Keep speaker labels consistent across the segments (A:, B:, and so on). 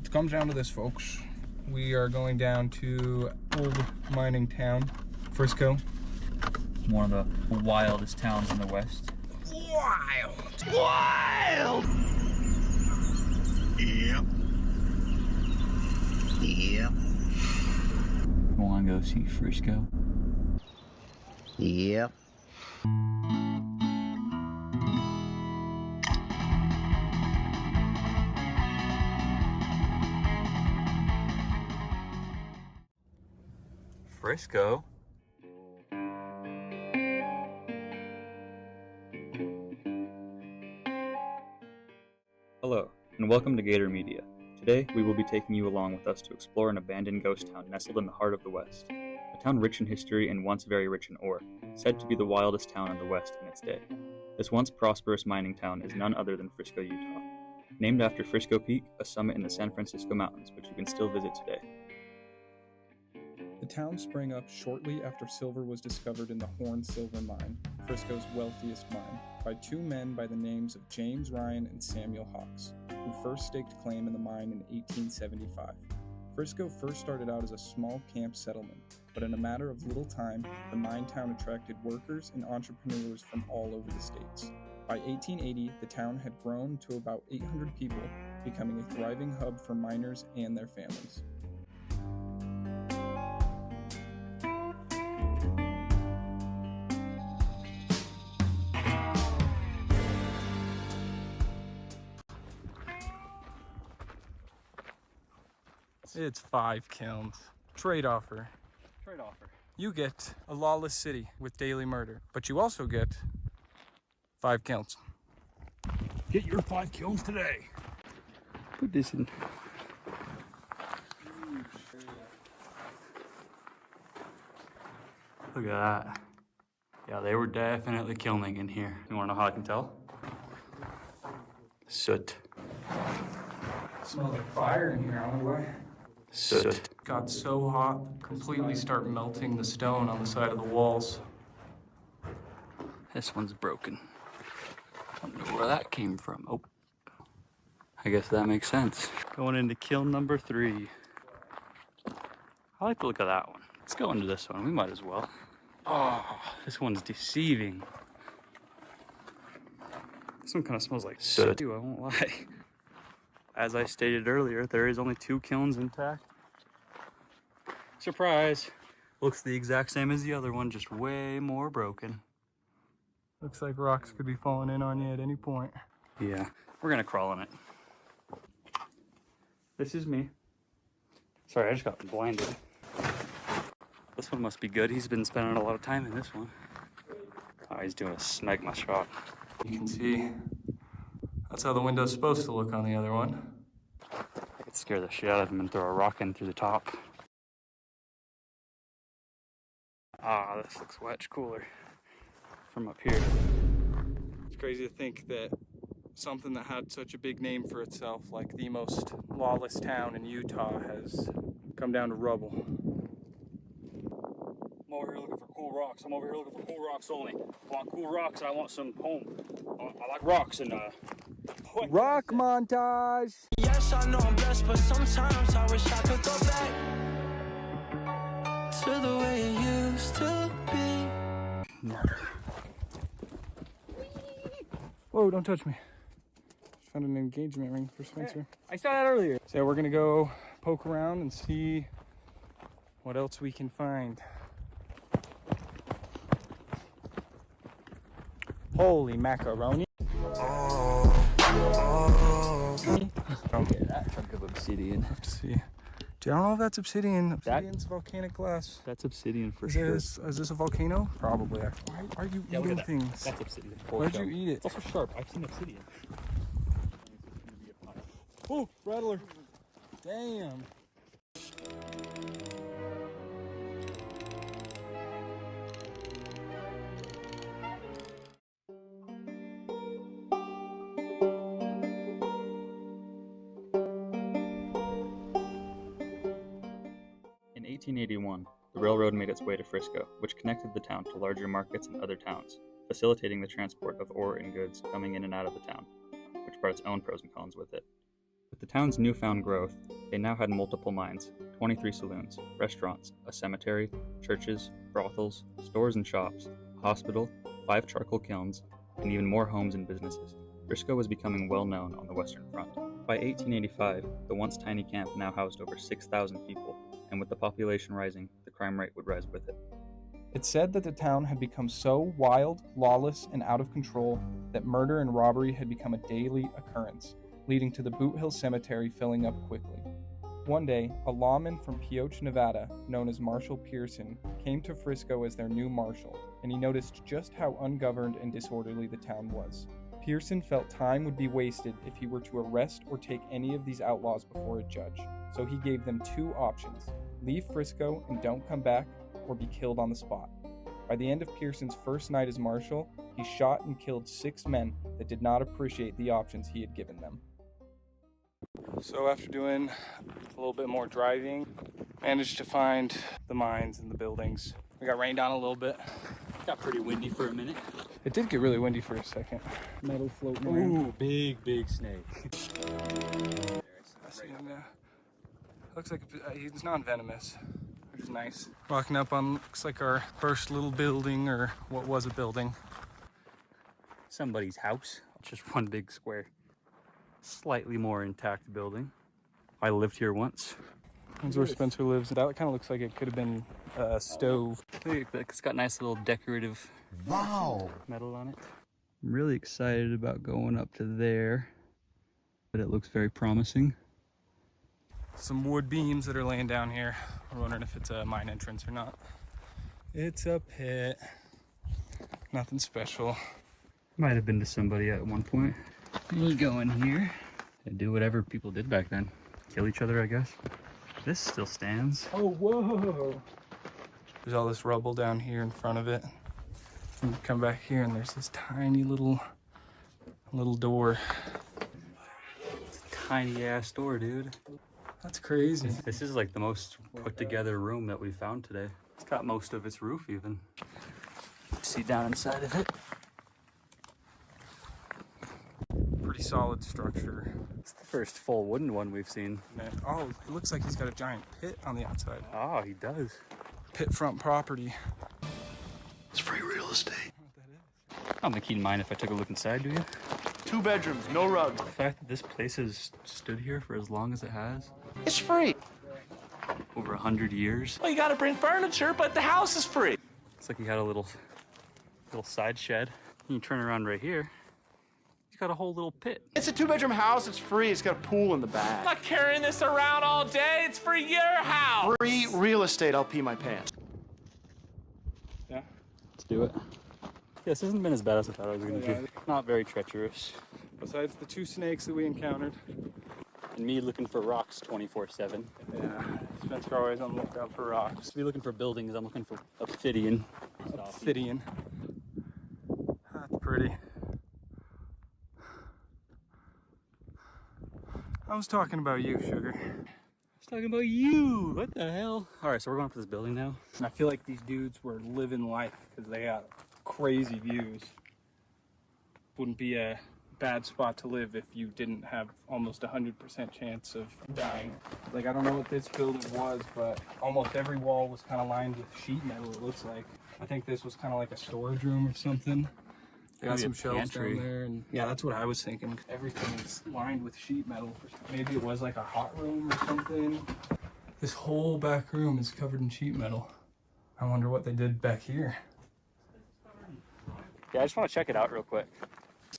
A: It comes down to this, folks. We are going down to old mining town, Frisco.
B: One of the wildest towns in the West.
A: Wild!
C: Yep.
B: You want to go see Frisco?
C: Yep.
B: Frisco? Hello, and welcome to Gator Media. Today, we will be taking you along with us to explore an abandoned ghost town nestled in the heart of the West. A town rich in history and once very rich in ore, said to be the wildest town in the West in its day. This once prosperous mining town is none other than Frisco, Utah. Named after Frisco Peak, a summit in the San Francisco Mountains, which you can still visit today.
A: The town sprang up shortly after silver was discovered in the Horn Silver Mine, Frisco's wealthiest mine, by two men by the names of James Ryan and Samuel Hawks, who first staked claim in the mine in 1875. Frisco first started out as a small camp settlement, but in a matter of little time, the mine town attracted workers and entrepreneurs from all over the states. By 1880, the town had grown to about 800 people, becoming a thriving hub for miners and their families. It's 5 kilns. Trade offer. You get a lawless city with daily murder, but you also get 5 kilns.
B: Get your 5 kilns today! Put this in. Look at that. Yeah, they were definitely kilning in here. You wanna know how I can tell? Soot.
A: It smells like fire in here, I don't know why.
B: Soot.
A: Got so hot, completely start melting the stone on the side of the walls.
B: This one's broken. I don't know where that came from. Oh. I guess that makes sense. Going into kiln number 3. I like the look of that one. Let's go into this one. We might as well. Oh, this one's deceiving. This one kind of smells like soot, too, I won't lie. As I stated earlier, there is only 2 kilns intact. Surprise! Looks the exact same as the other one, just way more broken.
A: Looks like rocks could be falling in on you at any point.
B: Yeah, we're gonna crawl in it. This is me. Sorry, I just got blinded. This one must be good. He's been spending a lot of time in this one. Oh, he's doing a smegma shot.
A: You can see that's how the window's supposed to look on the other one.
B: I could scare the shit out of him and throw a rock in through the top. Ah, this looks much cooler from up here.
A: It's crazy to think that something that had such a big name for itself, like the most lawless town in Utah, has come down to rubble.
B: I'm over here looking for cool rocks. I'm over here looking for cool rocks only. I want cool rocks and I want some home. I like rocks and
A: Rock montage!
D: Yes, I know I'm blessed, but sometimes I wish I could go back to the way it used to be.
A: Murder. Whoa, don't touch me. Just found an engagement ring for Spencer.
B: I saw that earlier.
A: So we're gonna go poke around and see what else we can find. Holy macaroni.
B: Okay, that chunk of obsidian.
A: Let's see. Dude, I don't know if that's obsidian. Obsidian's volcanic glass.
B: That's obsidian for
A: Is
B: sure.
A: is this a volcano? Probably. Why are you
B: Yeah, look
A: eating
B: at that.
A: things?
B: That's obsidian.
A: Why'd you eat it?
B: It's also sharp. I've seen obsidian.
A: Oh, rattler. Damn.
B: In 1881, the railroad made its way to Frisco, which connected the town to larger markets and other towns, facilitating the transport of ore and goods coming in and out of the town, which brought its own pros and cons with it. With the town's newfound growth, they now had multiple mines, 23 saloons, restaurants, a cemetery, churches, brothels, stores and shops, a hospital, 5 charcoal kilns, and even more homes and businesses. Frisco was becoming well known on the Western Front. By 1885, the once tiny camp now housed over 6,000 people, and with the population rising, the crime rate would rise with it.
A: It's said that the town had become so wild, lawless, and out of control that murder and robbery had become a daily occurrence, leading to the Boot Hill Cemetery filling up quickly. One day, a lawman from Pioche, Nevada, known as Marshal Pearson, came to Frisco as their new marshal, and he noticed just how ungoverned and disorderly the town was. Pearson felt time would be wasted if he were to arrest or take any of these outlaws before a judge, so he gave them 2 options: leave Frisco and don't come back, or be killed on the spot. By the end of Pearson's first night as marshal, he shot and killed 6 men that did not appreciate the options he had given them. So after doing a little bit more driving, managed to find the mines and the buildings. We got rained on a little bit.
B: Got pretty windy for a minute.
A: It did get really windy for a second.
B: Metal floating around. Ooh, big snake.
A: I see him now. Looks like he's non-venomous, which is nice. Walking up on, looks like our first little building, or what was a building.
B: Somebody's house. Just one big square. Slightly more intact building. I lived here once.
A: That's where Spencer lives. That kind of looks like it could have been a stove.
B: It's got nice little decorative metal on it. I'm really excited about going up to there, but it looks very promising.
A: Some wood beams that are laying down here. We're wondering if it's a mine entrance or not. It's a pit. Nothing special.
B: Might have been to somebody at one point. You go in here and do whatever people did back then. Kill each other, I guess. This still stands.
A: Oh, whoa! There's all this rubble down here in front of it. And you come back here and there's this tiny little door.
B: It's a tiny ass door, dude.
A: That's crazy.
B: This is like the most put together room that we found today. It's got most of its roof even. See down inside of it.
A: Pretty solid structure.
B: It's the first full wooden one we've seen.
A: Oh, it looks like he's got a giant pit on the outside.
B: Oh, he does.
A: Pit front property.
C: It's free real estate.
B: I don't think he'd mind if I took a look inside, do you?
C: 2 bedrooms, no rugs.
B: The fact that this place has stood here for as long as it has,
C: It's free.
B: over 100 years.
C: Well, you gotta bring furniture, but the house is free.
B: Looks like he had a little side shed. You turn around right here, he's got a whole little pit.
C: It's a 2-bedroom house. It's free. It's got a pool in the back.
E: I'm not carrying this around all day. It's for your house.
C: Free real estate. I'll pee my pants.
B: Yeah, let's do it. Yeah, this hasn't been as bad as I thought it was going to be. Not very treacherous.
A: Besides the 2 snakes that we encountered.
B: And me looking for rocks 24/7.
A: Yeah, Spencer always on the lookout for rocks.
B: To be looking for buildings, I'm looking for obsidian.
A: Obsidian. That's pretty. I was talking about you, Sugar.
B: I was talking about you. What the hell? All right, so we're going up to this building now.
A: And I feel like these dudes were living life because they got crazy views. Wouldn't be a bad spot to live if you didn't have almost 100% chance of dying. Like, I don't know what this building was, but almost every wall was kind of lined with sheet metal, it looks like. I think this was kind of like a storage room or something. They got
B: Maybe
A: some
B: a
A: shelves
B: pantry.
A: down there, and yeah, that's what I was thinking. Everything is lined with sheet metal. Maybe it was like a hot room or something. This whole back room is covered in sheet metal. I wonder what they did back here.
B: Yeah, I just want to check it out real quick.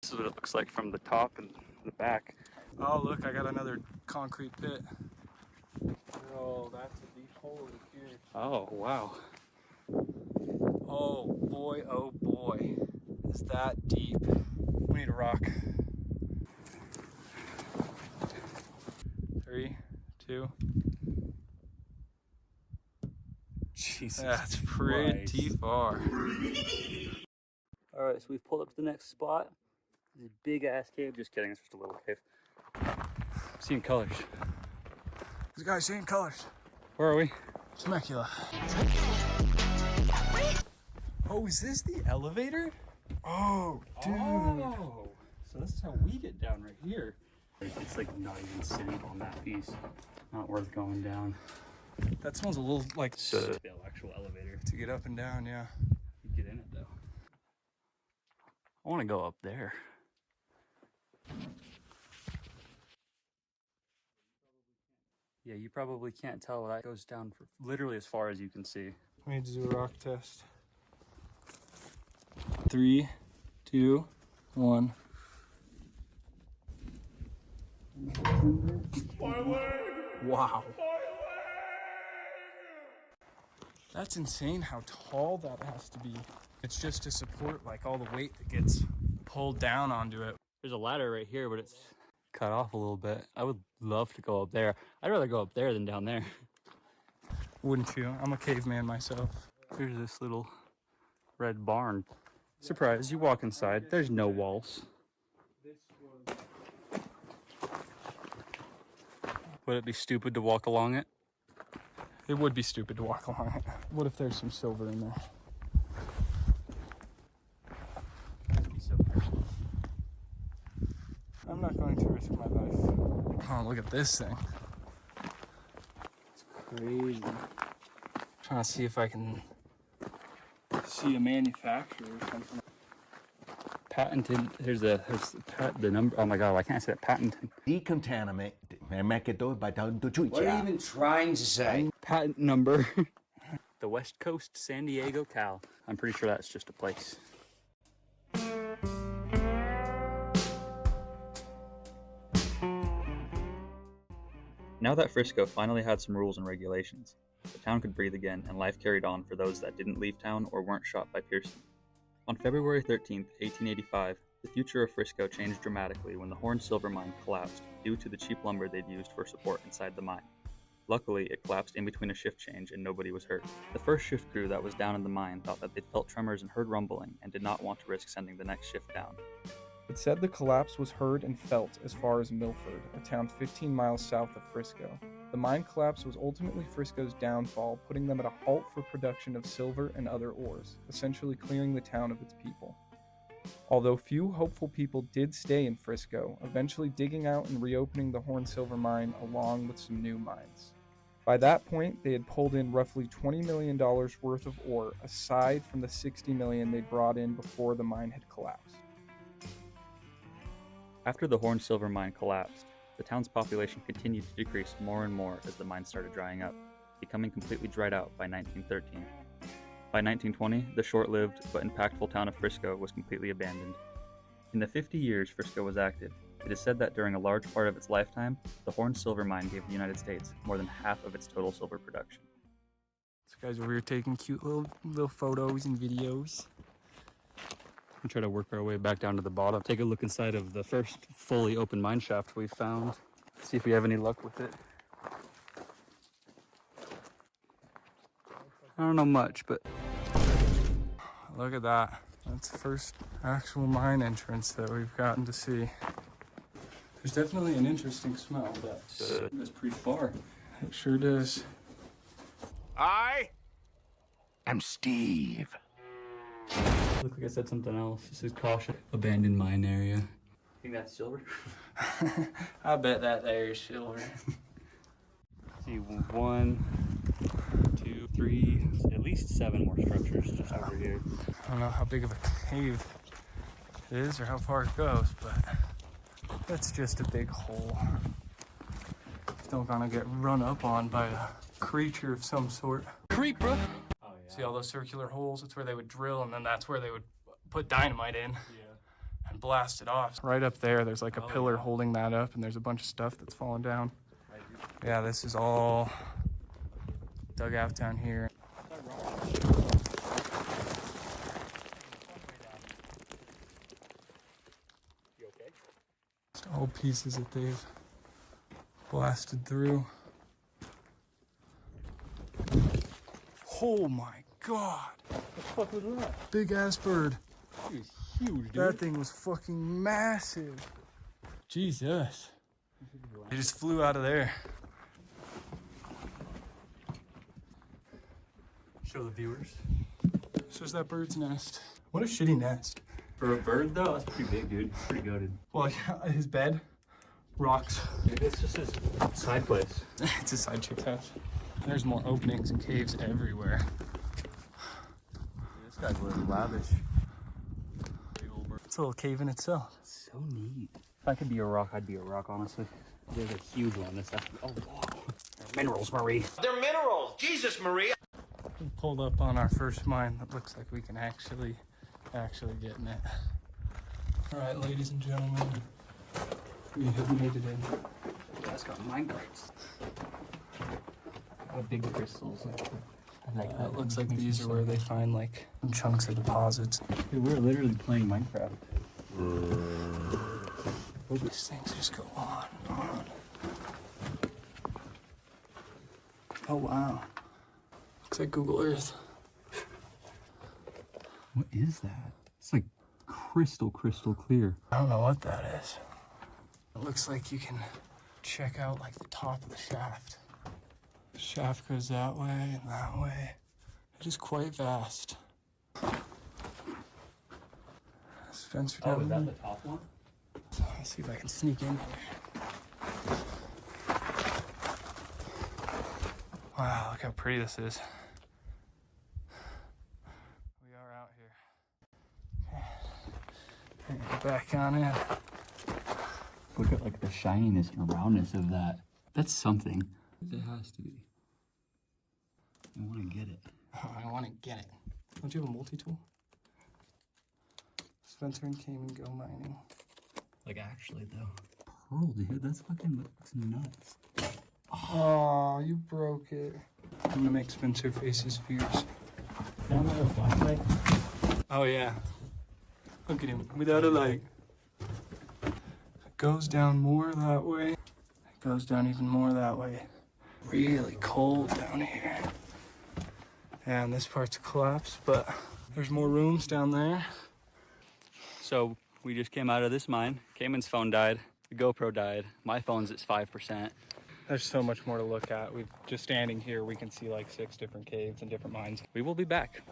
B: This is what it looks like from the top and the back.
A: Oh, look, I got another concrete pit. Oh, that's a deep hole in here.
B: Oh, wow.
A: Oh boy, is that deep. We need a rock. 3, 2.
B: Jesus.
A: That's pretty far.
B: All right, so we've pulled up to the next spot. This is a big ass cave. Just kidding, it's just a little cave. I'm seeing colors.
A: This guy's seeing colors.
B: Where are we?
A: Temecula. Oh, is this the elevator? Oh, dude.
B: Oh, so this is how we get down right here. It's like not even sitting on that piece. Not worth going down.
A: That smells a little like
B: The actual elevator.
A: to get up and down, yeah.
B: You get in it though. I want to go up there. Yeah, you probably can't tell. That goes down for literally as far as you can see.
A: We need to do a rock test. 3, 2, 1. Wow. That's insane how tall that has to be. It's just to support like all the weight that gets pulled down onto it.
B: There's a ladder right here, but it's cut off a little bit. I would love to go up there. I'd rather go up there than down there.
A: Wouldn't you? I'm a caveman myself.
B: There's this little red barn. Surprise, you walk inside, there's no walls. Would it be stupid to walk along it?
A: It would be stupid to walk along it. What if there's some silver in there? I'm not going to risk my life. Oh, look at this thing. It's crazy. Trying to see if I can see a manufacturer or something.
B: Patented, here's the number. Oh my god, I can't say that. Patented.
F: Decontaminate.
G: What are you even trying to say?
B: Patent number. The West Coast, San Diego, Cal. I'm pretty sure that's just a place. Now that Frisco finally had some rules and regulations, the town could breathe again and life carried on for those that didn't leave town or weren't shot by Pearson. On February 13th, 1885, the future of Frisco changed dramatically when the Horn Silver Mine collapsed due to the cheap lumber they'd used for support inside the mine. Luckily, it collapsed in between a shift change and nobody was hurt. The first shift crew that was down in the mine thought that they'd felt tremors and heard rumbling and did not want to risk sending the next shift down.
A: It said the collapse was heard and felt as far as Milford, a town 15 miles south of Frisco. The mine collapse was ultimately Frisco's downfall, putting them at a halt for production of silver and other ores, essentially clearing the town of its people. Although few hopeful people did stay in Frisco, eventually digging out and reopening the Horn Silver Mine along with some new mines. By that point, they had pulled in roughly $20 million worth of ore, aside from the $60 million they brought in before the mine had collapsed.
B: After the Horn Silver Mine collapsed, the town's population continued to decrease more and more as the mine started drying up, becoming completely dried out by 1913. By 1920, the short-lived but impactful town of Frisco was completely abandoned. In the 50 years Frisco was active, it is said that during a large part of its lifetime, the Horn Silver Mine gave the United States more than half of its total silver production.
A: This guy's over here taking cute little photos and videos.
B: We'll try to work our way back down to the bottom. Take a look inside of the first fully open mine shaft we found. See if we have any luck with it. I don't know much, but...
A: Look at that. That's the first actual mine entrance that we've gotten to see. There's definitely an interesting smell, but
B: That's pretty far.
A: it sure does.
F: I am Steve.
B: Look like I said something else. This is caution. Abandoned mine area. Think that's silver?
A: I bet that there is silver.
B: See, 1, 2, 3, at least 7 more structures just over here.
A: I don't know how big of a cave it is or how far it goes, but that's just a big hole. Still gonna get run up on by a creature of some sort.
E: Creeper.
B: Oh, yeah.
A: See all those circular holes? That's where they would drill, and then that's where they would put dynamite in and blast it off. Right up there, there's like a pillar holding that up, and there's a bunch of stuff that's fallen down. Yeah, this is all dug out down here.
B: You okay?
A: Just all pieces that they've blasted through. Oh my god!
B: What the fuck was that?
A: Big ass bird.
B: It was huge, dude.
A: That thing was fucking massive. Jesus. It just flew out of there.
B: Show the viewers.
A: So is that bird's nest. What a shitty nest.
B: For a bird, though, that's pretty big, dude. Pretty goated.
A: Well, yeah, his bed rocks.
B: Maybe it's just his side place.
A: It's a side chick's house. There's more openings and caves everywhere.
G: This guy's really lavish.
A: It's a little cave in itself.
B: So neat. If I could be a rock, I'd be a rock, honestly. There's a huge one. This has to be, oh, wow. They're minerals, Marie.
F: They're minerals. Jesus, Maria.
A: We pulled up on our first mine that looks like we can actually get in it. All right, ladies and gentlemen, we have made it in.
B: That's got mine carts. What big crystals. I like that.
A: It looks like these are where they find like chunks of deposits.
B: Dude, we're literally playing Minecraft.
A: These things just go on and on. Oh wow. Looks like Google Earth.
B: What is that? It's like crystal clear.
A: I don't know what that is. It looks like you can check out like the top of the shaft. The shaft goes that way and that way. It is quite vast. Spencer down
B: is that
A: there.
B: the top one?
A: Let's see if I can sneak in here. Wow, look how pretty this is. We are out here. Okay. Get back on in.
B: Look at like the shininess and roundness of that. That's something. It has to be. I want to get it.
A: Oh, I want to get it. Don't you have a multi-tool? Spencer and Cayman go mining.
B: Like actually though. Pearl, dude, that's fucking looks nuts.
A: Oh, you broke it. I'm gonna make Spencer face his fears.
B: Down there, a flashlight.
A: Oh yeah. Look at him without a light. It goes down more that way. It goes down even more that way. Really cold down here. And this part's collapsed, but there's more rooms down there.
B: So we just came out of this mine. Cayman's phone died. The GoPro died. My phone's at 5%.
A: There's so much more to look at. We've just standing here, we can see like 6 different caves and different mines.
B: We will be back.